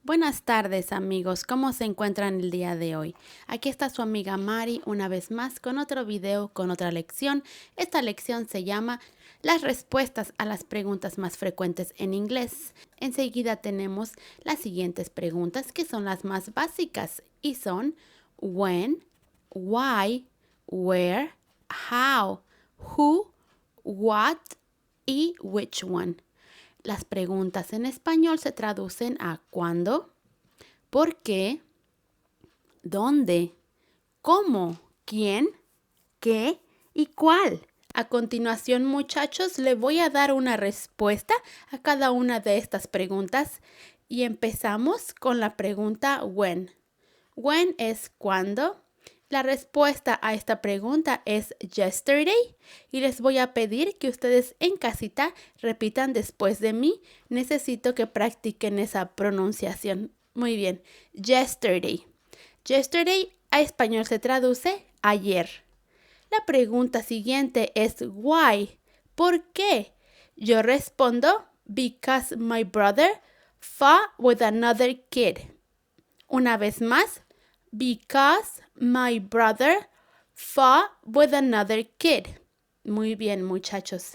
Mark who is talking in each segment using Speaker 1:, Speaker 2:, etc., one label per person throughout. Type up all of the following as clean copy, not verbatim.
Speaker 1: Buenas tardes amigos, ¿cómo se encuentran el día de hoy? Aquí está su amiga Mari una vez más con otro video, con otra lección. Esta lección se llama las respuestas a las preguntas más frecuentes en inglés. Enseguida tenemos las siguientes preguntas que son las más básicas y son when, why, where, how, who, what y which one. Las preguntas en español se traducen a ¿cuándo?, ¿por qué?, ¿dónde?, ¿cómo?, ¿quién?, ¿qué? y ¿cuál? A continuación, muchachos, le voy a dar una respuesta a cada una de estas preguntas y empezamos con la pregunta when. When es ¿cuándo? La respuesta a esta pregunta es yesterday y les voy a pedir que ustedes en casita repitan después de mí. Necesito que practiquen esa pronunciación. Muy bien, yesterday. Yesterday a español se traduce ayer. La pregunta siguiente es why. ¿Por qué? Yo respondo because my brother fought with another kid. Una vez más, because my brother fought with another kid. Muy bien, muchachos.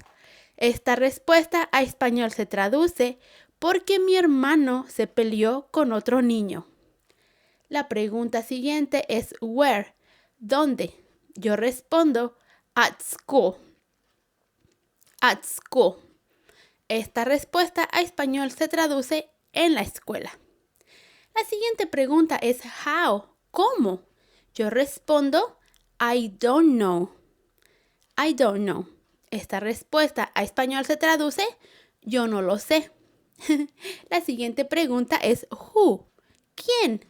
Speaker 1: Esta respuesta a español se traduce porque mi hermano se peleó con otro niño. La pregunta siguiente es where. ¿Dónde? Yo respondo at school. At school. Esta respuesta a español se traduce en la escuela. La siguiente pregunta es how. ¿Cómo? Yo respondo I don't know. I don't know. Esta respuesta a español se traduce yo no lo sé. La siguiente pregunta es who. ¿Quién?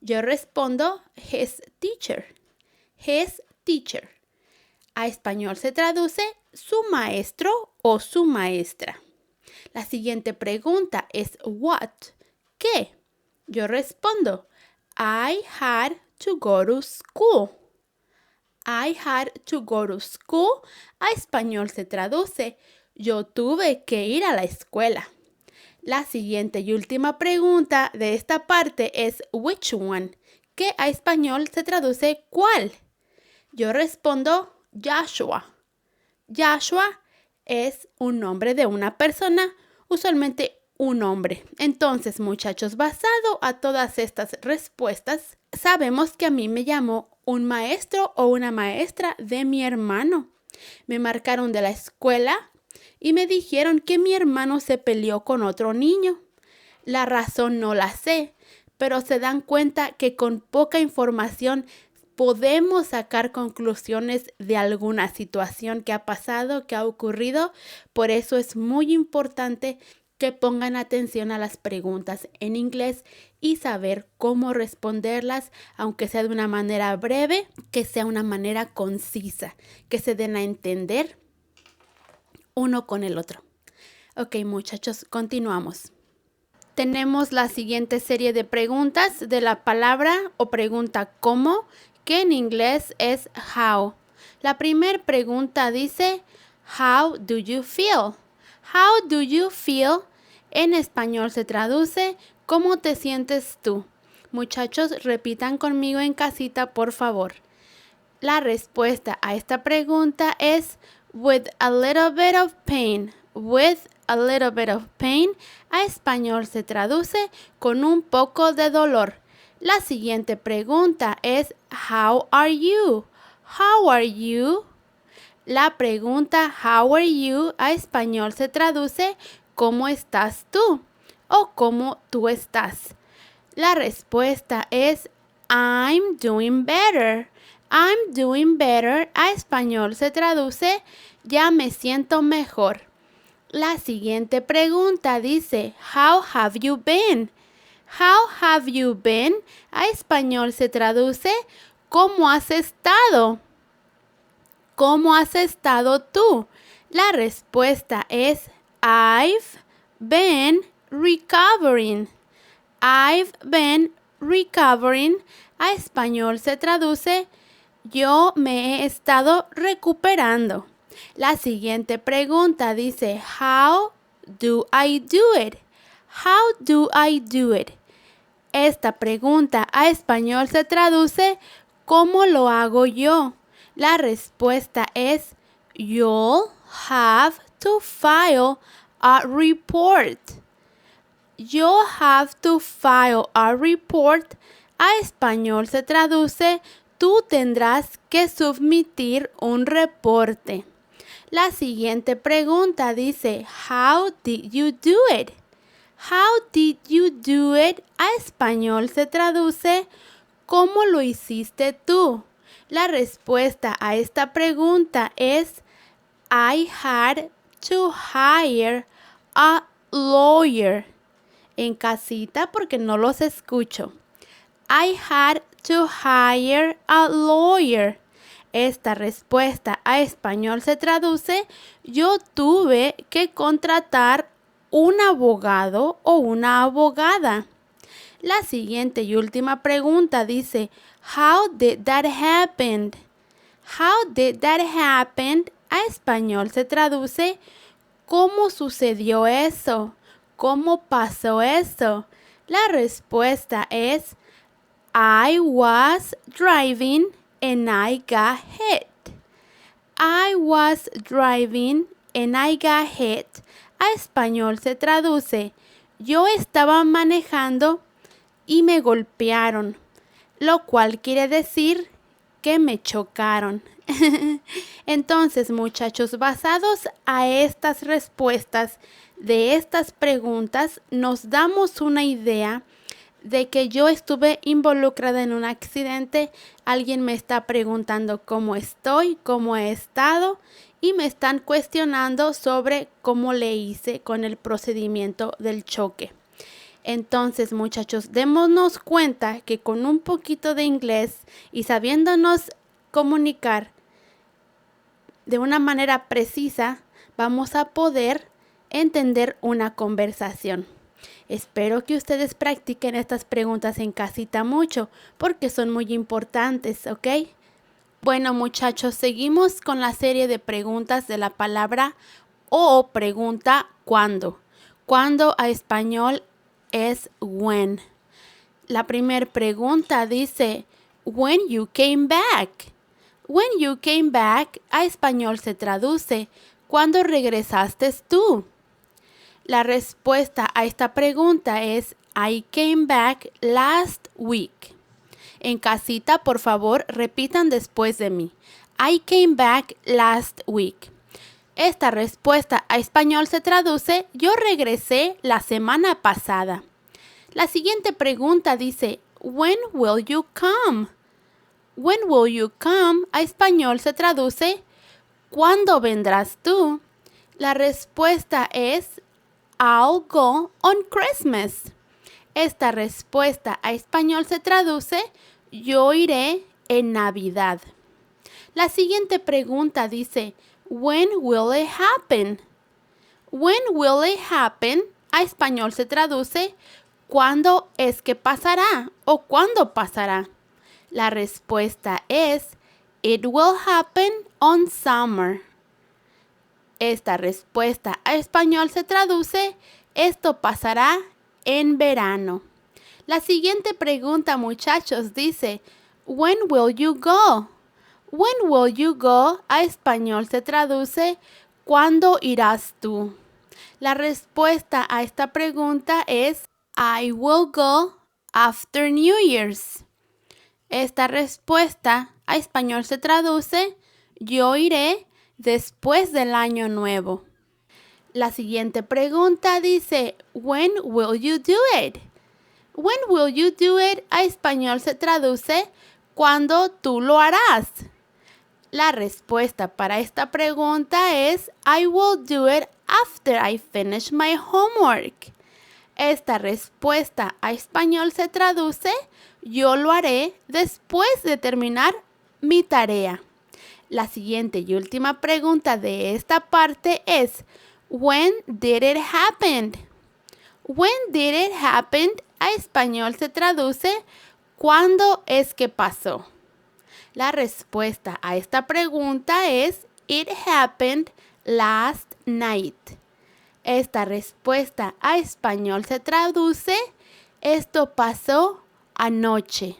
Speaker 1: Yo respondo his teacher. His teacher. A español se traduce su maestro o su maestra. La siguiente pregunta es what. ¿Qué? Yo respondo I had to go to school. I had to go to school. A español se traduce yo tuve que ir a la escuela. La siguiente y última pregunta de esta parte es which one, que a español se traduce ¿cuál? Yo respondo Joshua. Joshua es un nombre de una persona, usualmente un hombre. Entonces, muchachos, basado a todas estas respuestas, sabemos que a mí me llamó un maestro o una maestra de mi hermano. Me marcaron de la escuela y me dijeron que mi hermano se peleó con otro niño. La razón no la sé, pero se dan cuenta que con poca información podemos sacar conclusiones de alguna situación que ha pasado, que ha ocurrido. Por eso es muy importante que pongan atención a las preguntas en inglés y saber cómo responderlas, aunque sea de una manera breve, que sea una manera concisa, que se den a entender uno con el otro. Ok, muchachos, continuamos. Tenemos la siguiente serie de preguntas de la palabra o pregunta ¿cómo?, que en inglés es how. La primera pregunta dice how do you feel? How do you feel? En español se traduce ¿cómo te sientes tú? Muchachos, repitan conmigo en casita, por favor. La respuesta a esta pregunta es with a little bit of pain. With a little bit of pain. A español se traduce con un poco de dolor. La siguiente pregunta es how are you? How are you? La pregunta how are you a español se traduce ¿cómo estás tú? O ¿cómo tú estás? La respuesta es I'm doing better. I'm doing better a español se traduce ya me siento mejor. La siguiente pregunta dice how have you been? How have you been? A español se traduce ¿cómo has estado? ¿Cómo has estado tú? La respuesta es I've been recovering. I've been recovering. A español se traduce yo me he estado recuperando. La siguiente pregunta dice how do I do it? How do I do it? Esta pregunta a español se traduce ¿cómo lo hago yo? La respuesta es You'll have to file a report. You'll have to file a report. A español se traduce tú tendrás que submitir un reporte. La siguiente pregunta dice How did you do it? How did you do it? A español se traduce ¿cómo lo hiciste tú? La respuesta a esta pregunta es I had to hire a lawyer. En casita porque no los escucho. I had to hire a lawyer. Esta respuesta a español se traduce yo tuve que contratar un abogado o una abogada. La siguiente y última pregunta dice How did that happen? How did that happen? A español se traduce ¿cómo sucedió eso? ¿Cómo pasó eso? La respuesta es I was driving and I got hit. I was driving and I got hit. A español se traduce yo estaba manejando y me golpearon, lo cual quiere decir que me chocaron. Entonces, muchachos, basados a estas respuestas de estas preguntas, nos damos una idea de que yo estuve involucrada en un accidente. Alguien me está preguntando cómo estoy, cómo he estado y me están cuestionando sobre cómo le hice con el procedimiento del choque. Entonces, muchachos, démonos cuenta que con un poquito de inglés y sabiéndonos comunicar de una manera precisa, vamos a poder entender una conversación. Espero que ustedes practiquen estas preguntas en casita mucho porque son muy importantes, ¿ok? Bueno, muchachos, seguimos con la serie de preguntas de la palabra o pregunta ¿cuándo? Cuando a español es when. La primera pregunta dice when you came back. When you came back a español se traduce ¿cuándo regresaste tú? La respuesta a esta pregunta es I came back last week. En casita, por favor, repitan después de mí. I came back last week. Esta respuesta a español se traduce yo regresé la semana pasada. La siguiente pregunta dice when will you come? When will you come? A español se traduce ¿cuándo vendrás tú? La respuesta es I'll go on Christmas. Esta respuesta a español se traduce yo iré en Navidad. La siguiente pregunta dice when will it happen? When will it happen? A español se traduce ¿cuándo es que pasará? O ¿cuándo pasará? La respuesta es it will happen on summer. Esta respuesta a español se traduce esto pasará en verano. La siguiente pregunta, muchachos, dice when will you go? When will you go? A español se traduce ¿cuándo irás tú? La respuesta a esta pregunta es I will go after New Year's. Esta respuesta a español se traduce yo iré después del año nuevo. La siguiente pregunta dice when will you do it? When will you do it? A español se traduce ¿cuándo tú lo harás? La respuesta para esta pregunta es I will do it after I finish my homework. Esta respuesta a español se traduce yo lo haré después de terminar mi tarea. La siguiente y última pregunta de esta parte es when did it happen? When did it happen? A español se traduce ¿cuándo es que pasó? La respuesta a esta pregunta es it happened last night. Esta respuesta a español se traduce Esto pasó anoche.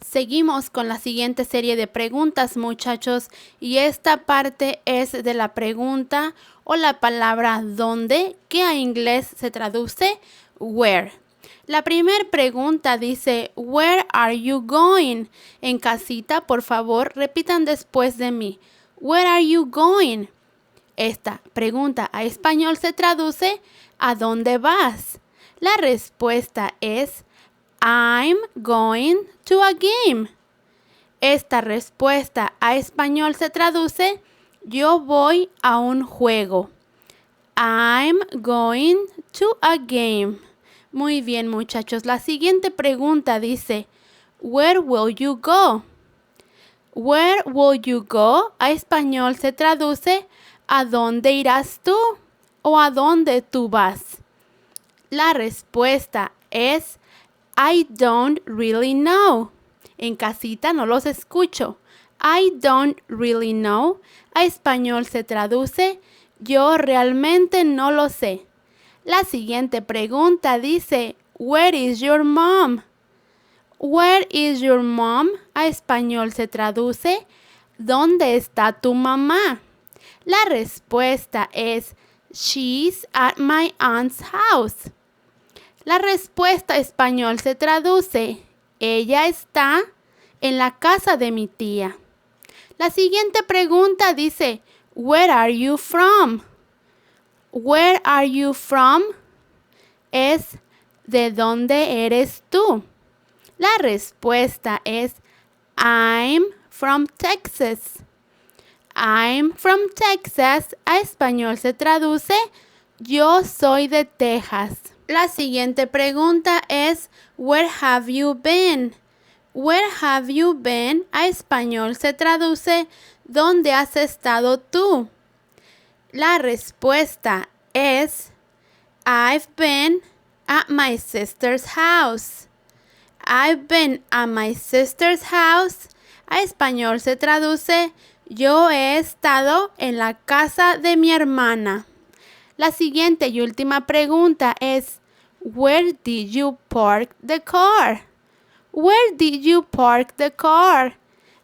Speaker 1: Seguimos con la siguiente serie de preguntas, muchachos, y esta parte es de la pregunta o la palabra ¿dónde?, que a inglés se traduce where. La primera pregunta dice Where are you going? En casita, por favor, repitan después de mí. Where are you going? Esta pregunta a español se traduce ¿a dónde vas? La respuesta es I'm going to a game. Esta respuesta a español se traduce yo voy a un juego. I'm going to a game. Muy bien, muchachos. La siguiente pregunta dice Where will you go? Where will you go? A español se traduce ¿a dónde irás tú? O ¿a dónde tú vas? La respuesta es I don't really know. En casita no los escucho. I don't really know. A español se traduce yo realmente no lo sé. La siguiente pregunta dice Where is your mom? Where is your mom? A español se traduce ¿dónde está tu mamá? La respuesta es She's at my aunt's house. La respuesta a español se traduce ella está en la casa de mi tía. La siguiente pregunta dice Where are you from? Where are you from? Es ¿de dónde eres tú? La respuesta es I'm from Texas. I'm from Texas. A español se traduce yo soy de Texas. La siguiente pregunta es Where have you been? Where have you been? A español se traduce ¿dónde has estado tú? La respuesta es I've been at my sister's house. I've been at my sister's house. A español se traduce yo he estado en la casa de mi hermana. La siguiente y última pregunta es Where did you park the car? Where did you park the car?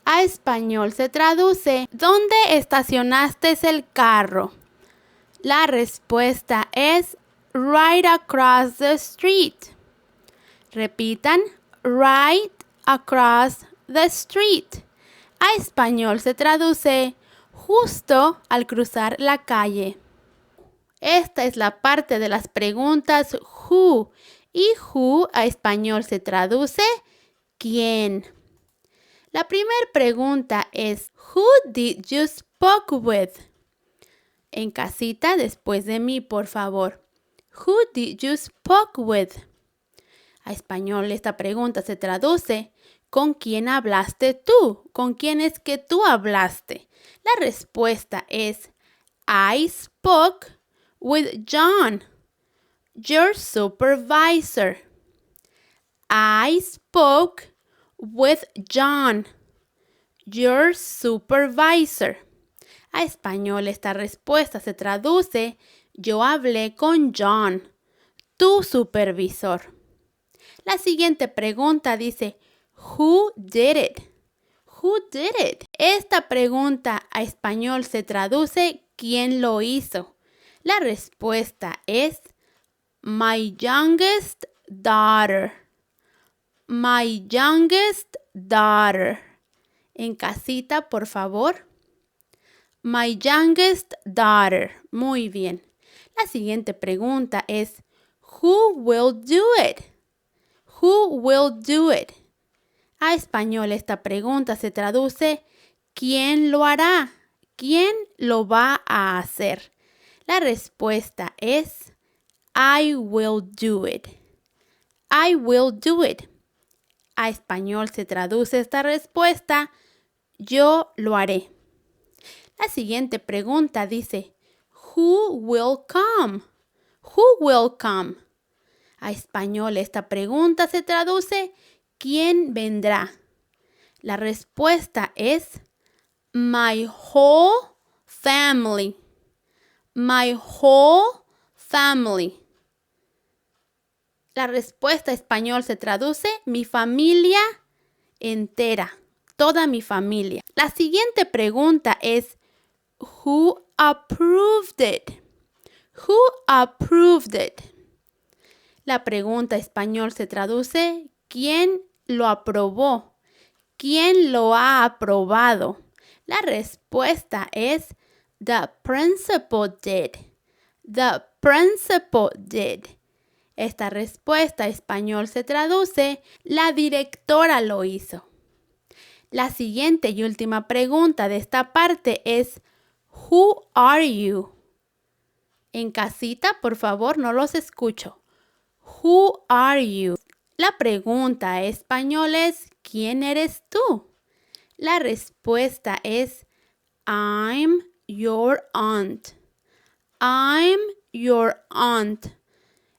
Speaker 1: A español se traduce ¿dónde estacionaste el carro? La respuesta es right across the street. Repitan, right across the street. A español se traduce justo al cruzar la calle. Esta es la parte de las preguntas who. Y who a español se traduce ¿quién? La primera pregunta es Who did you spoke with? En casita, después de mí, por favor. Who did you spoke with? A español esta pregunta se traduce ¿con quién hablaste tú? ¿Con quién es que tú hablaste? La respuesta es I spoke with John, your supervisor. I spoke with John, your supervisor. A español esta respuesta se traduce yo hablé con John, tu supervisor. La siguiente pregunta dice Who did it? Who did it? Esta pregunta a español se traduce ¿quién lo hizo? La respuesta es My youngest daughter. My youngest daughter. En casita, por favor. My youngest daughter. Muy bien. La siguiente pregunta es Who will do it? Who will do it? A español esta pregunta se traduce ¿quién lo hará? ¿Quién lo va a hacer? La respuesta es I will do it. I will do it. A español se traduce esta respuesta yo lo haré. La siguiente pregunta dice Who will come? Who will come? A español esta pregunta se traduce ¿quién vendrá? La respuesta es My whole family. My whole family. La respuesta español se traduce mi familia entera, toda mi familia. La siguiente pregunta es Who approved it? Who approved it? La pregunta español se traduce ¿quién lo aprobó? ¿Quién lo ha aprobado? La respuesta es The principal did. The principal did. Esta respuesta español se traduce la directora lo hizo. La siguiente y última pregunta de esta parte es Who are you? En casita, por favor, no los escucho. Who are you? La pregunta español es ¿quién eres tú? La respuesta es I'm your aunt. I'm your aunt.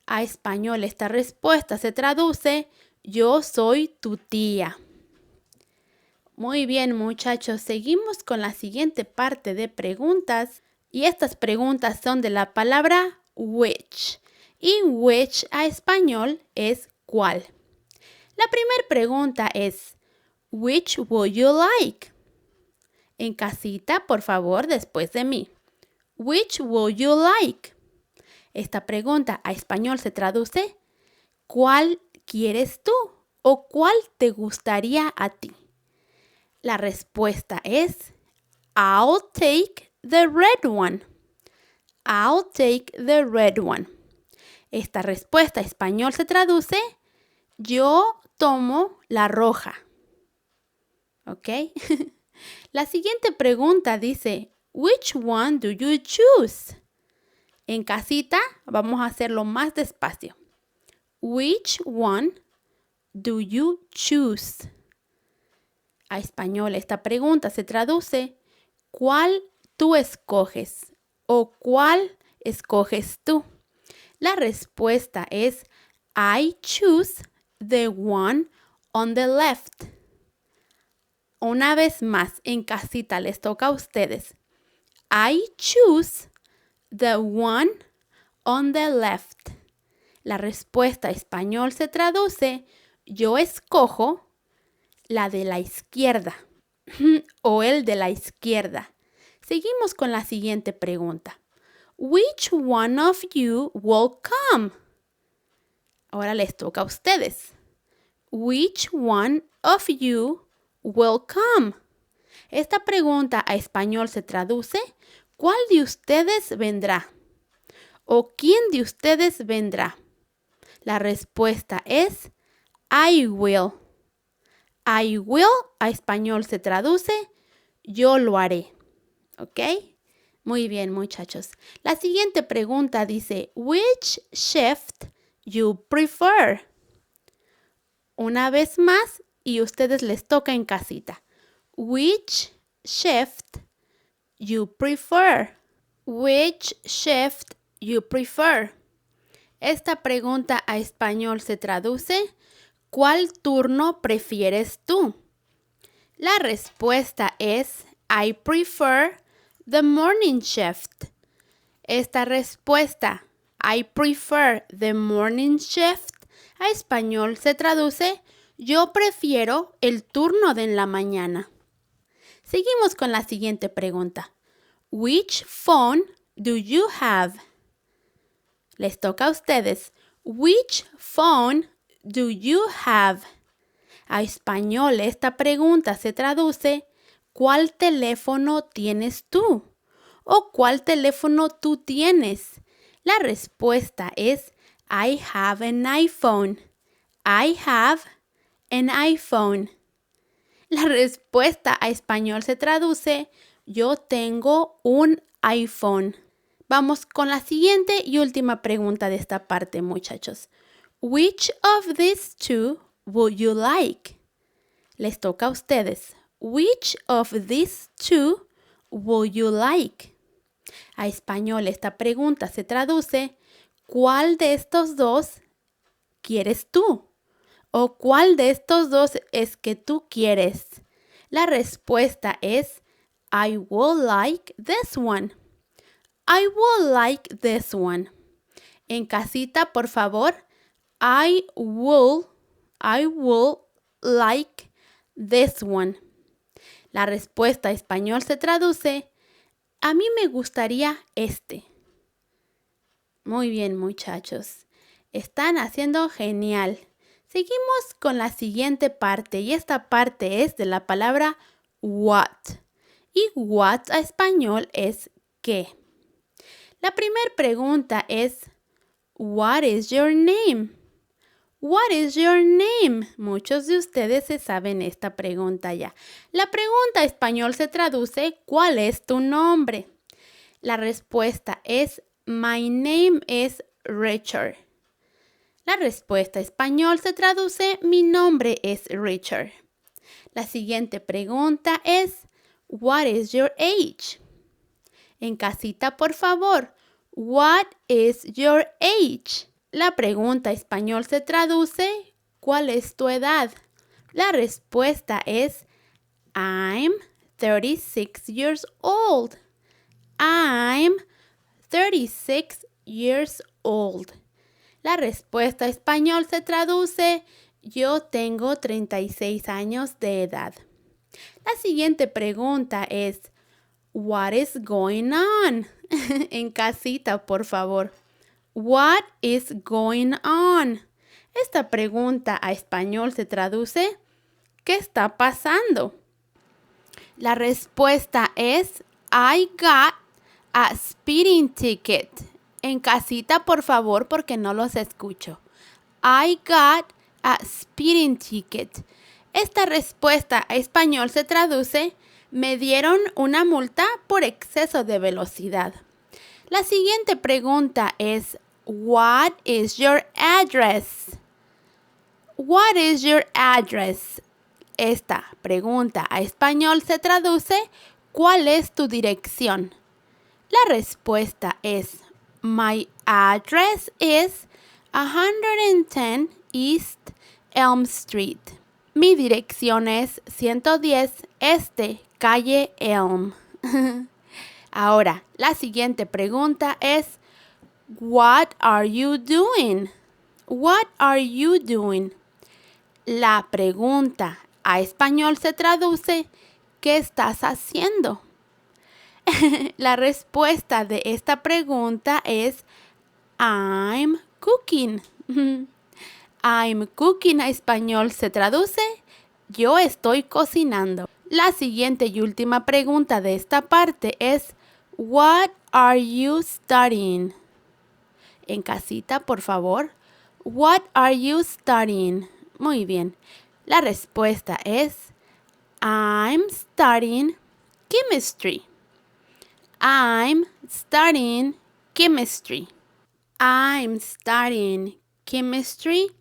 Speaker 1: A español esta respuesta se traduce yo soy tu tía. Muy bien, muchachos, seguimos con la siguiente parte de preguntas y estas preguntas son de la palabra which y which a español es ¿cuál? La primera pregunta es Which would you like? En casita, por favor, después de mí. Which would you like? Esta pregunta a español se traduce ¿cuál quieres tú? ¿O cuál te gustaría a ti? La respuesta es I'll take the red one. I'll take the red one. Esta respuesta a español se traduce yo tomo la roja. ¿Ok? La siguiente pregunta dice Which one do you choose? En casita vamos a hacerlo más despacio. Which one do you choose? A español esta pregunta se traduce ¿cuál tú escoges? ¿O cuál escoges tú? La respuesta es I choose the one on the left. Una vez más, en casita les toca a ustedes. I choose the one on the left. La respuesta español se traduce yo escojo la de la izquierda o el de la izquierda. Seguimos con la siguiente pregunta. Which one of you will come? Ahora les toca a ustedes. Which one of you will come? Esta pregunta a español se traduce ¿cuál de ustedes vendrá? ¿O quién de ustedes vendrá? La respuesta es I will. I will a español se traduce yo lo haré. ¿Ok? Muy bien, muchachos. La siguiente pregunta dice Which shift you prefer? Una vez más y ustedes les toca en casita. Which shift you prefer? Which shift you prefer? Esta pregunta a español se traduce ¿cuál turno prefieres tú? La respuesta es I prefer the morning shift. Esta respuesta I prefer the morning shift a español se traduce yo prefiero el turno de en la mañana. Seguimos con la siguiente pregunta. Which phone do you have? Les toca a ustedes. Which phone do you have? A español esta pregunta se traduce ¿cuál teléfono tienes tú? ¿O cuál teléfono tú tienes? La respuesta es I have an iPhone. I have an iPhone. La respuesta a español se traduce yo tengo un iPhone. Vamos con la siguiente y última pregunta de esta parte, muchachos. Which of these two would you like? Les toca a ustedes. Which of these two would you like? A español esta pregunta se traduce ¿cuál de estos dos quieres tú? ¿O cuál de estos dos es que tú quieres? La respuesta es I would like this one. I would like this one. En casita, por favor, I will like this one. La respuesta en español se traduce, a mí me gustaría este. Muy bien, muchachos. Están haciendo genial. Seguimos con la siguiente parte y esta parte es de la palabra what. Y what a español es ¿qué? La primera pregunta es what is your name? What is your name? Muchos de ustedes se saben esta pregunta ya. La pregunta en español se traduce ¿cuál es tu nombre? La respuesta es my name is Richard. La respuesta en español se traduce mi nombre es Richard. La siguiente pregunta es what is your age? En casita, por favor, what is your age? La pregunta en español se traduce ¿cuál es tu edad? La respuesta es I'm 36 years old. I'm 36 years old. La respuesta en español se traduce yo tengo 36 años de edad. La siguiente pregunta es what is going on? En casita, por favor. What is going on? Esta pregunta a español se traduce ¿qué está pasando? La respuesta es I got a speeding ticket. En casita, por favor, porque no los escucho. I got a speeding ticket. Esta respuesta a español se traduce me dieron una multa por exceso de velocidad. La siguiente pregunta es what is your address? What is your address? Esta pregunta a español se traduce ¿cuál es tu dirección? La respuesta es my address is 110 East Elm Street. Mi dirección es 110 Este, calle Elm. Ahora, la siguiente pregunta es what are you doing? What are you doing? La pregunta a español se traduce ¿qué estás haciendo? La respuesta de esta pregunta es I'm cooking. I'm cooking a español se traduce yo estoy cocinando. La siguiente y última pregunta de esta parte es what are you studying? En casita, por favor. What are you studying? Muy bien. La respuesta es I'm studying chemistry. I'm studying chemistry. I'm studying chemistry.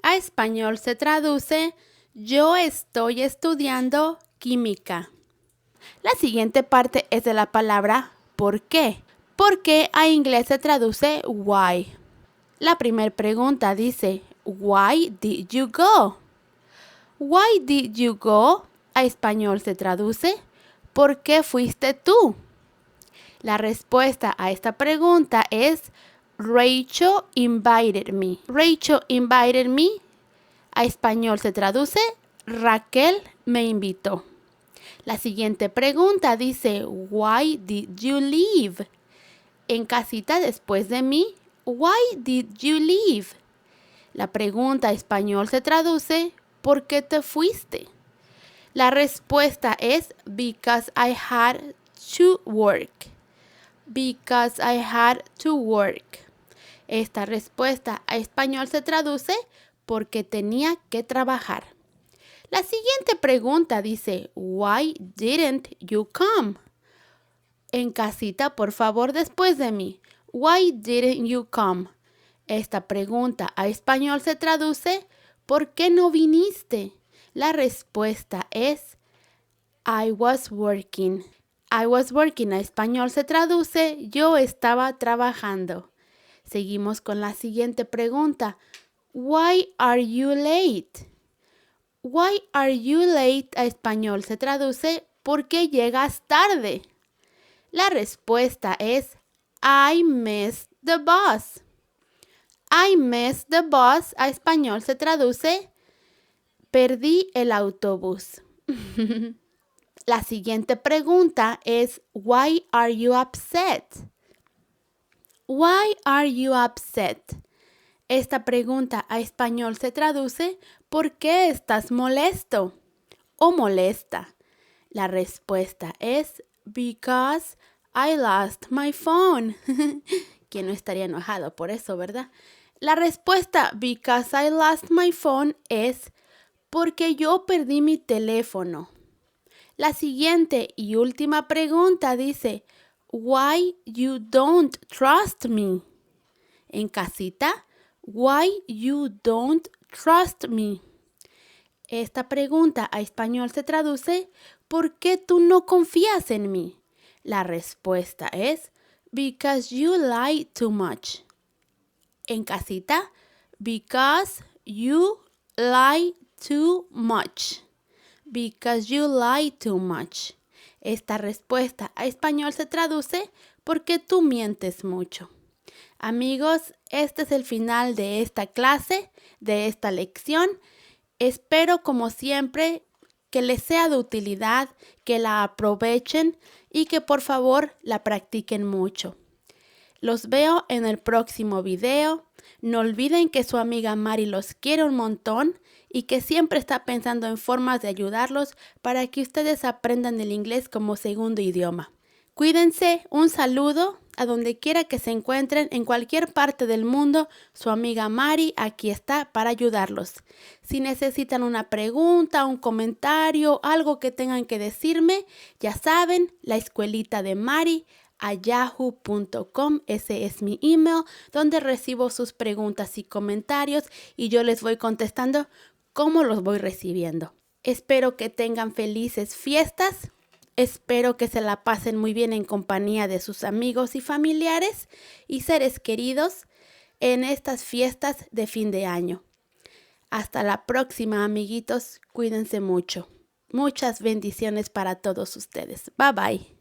Speaker 1: A español se traduce yo estoy estudiando química. La siguiente parte es de la palabra ¿por qué? Porque a inglés se traduce why. La primera pregunta dice why did you go? Why did you go? A español se traduce ¿por qué fuiste tú? La respuesta a esta pregunta es Rachel invited me. Rachel invited me. A español se traduce Raquel me invitó. La siguiente pregunta dice why did you leave? En casita después de mí, why did you leave? La pregunta en español se traduce ¿por qué te fuiste? La respuesta es because I had to work. Because I had to work. Esta respuesta a español se traduce porque tenía que trabajar. La siguiente pregunta dice, why didn't you come? En casita, por favor, después de mí. Why didn't you come? Esta pregunta a español se traduce, ¿por qué no viniste? La respuesta es, I was working. I was working a español se traduce, yo estaba trabajando. Seguimos con la siguiente pregunta. Why are you late? Why are you late a español se traduce, ¿por qué llegas tarde? La respuesta es, I missed the bus. I missed the bus. A español se traduce perdí el autobús. La siguiente pregunta es why are you upset? Why are you upset? Esta pregunta a español se traduce ¿por qué estás molesto o molesta? La respuesta es because I lost my phone. ¿Quién no estaría enojado por eso, verdad? La respuesta because I lost my phone es porque yo perdí mi teléfono. La siguiente y última pregunta dice why you don't trust me? En casita, why you don't trust me? Esta pregunta a español se traduce ¿por qué tú no confías en mí? La respuesta es because you lie too much. En casita, because you lie too much. Because you lie too much. Esta respuesta a español se traduce porque tú mientes mucho. Amigos, este es el final de esta clase, de esta lección. Espero, como siempre, que les sea de utilidad, que la aprovechen y que por favor la practiquen mucho. Los veo en el próximo video. No olviden que su amiga Mari los quiere un montón y que siempre está pensando en formas de ayudarlos para que ustedes aprendan el inglés como segundo idioma. Cuídense, un saludo a donde quiera que se encuentren en cualquier parte del mundo. Su amiga Mari aquí está para ayudarlos. Si necesitan una pregunta, un comentario, algo que tengan que decirme, ya saben, la escuelita de Mari a yahoo.com, ese es mi email, donde recibo sus preguntas y comentarios y yo les voy contestando cómo los voy recibiendo. Espero que tengan felices fiestas. Espero que se la pasen muy bien en compañía de sus amigos y familiares y seres queridos en estas fiestas de fin de año. Hasta la próxima, amiguitos. Cuídense mucho. Muchas bendiciones para todos ustedes. Bye bye.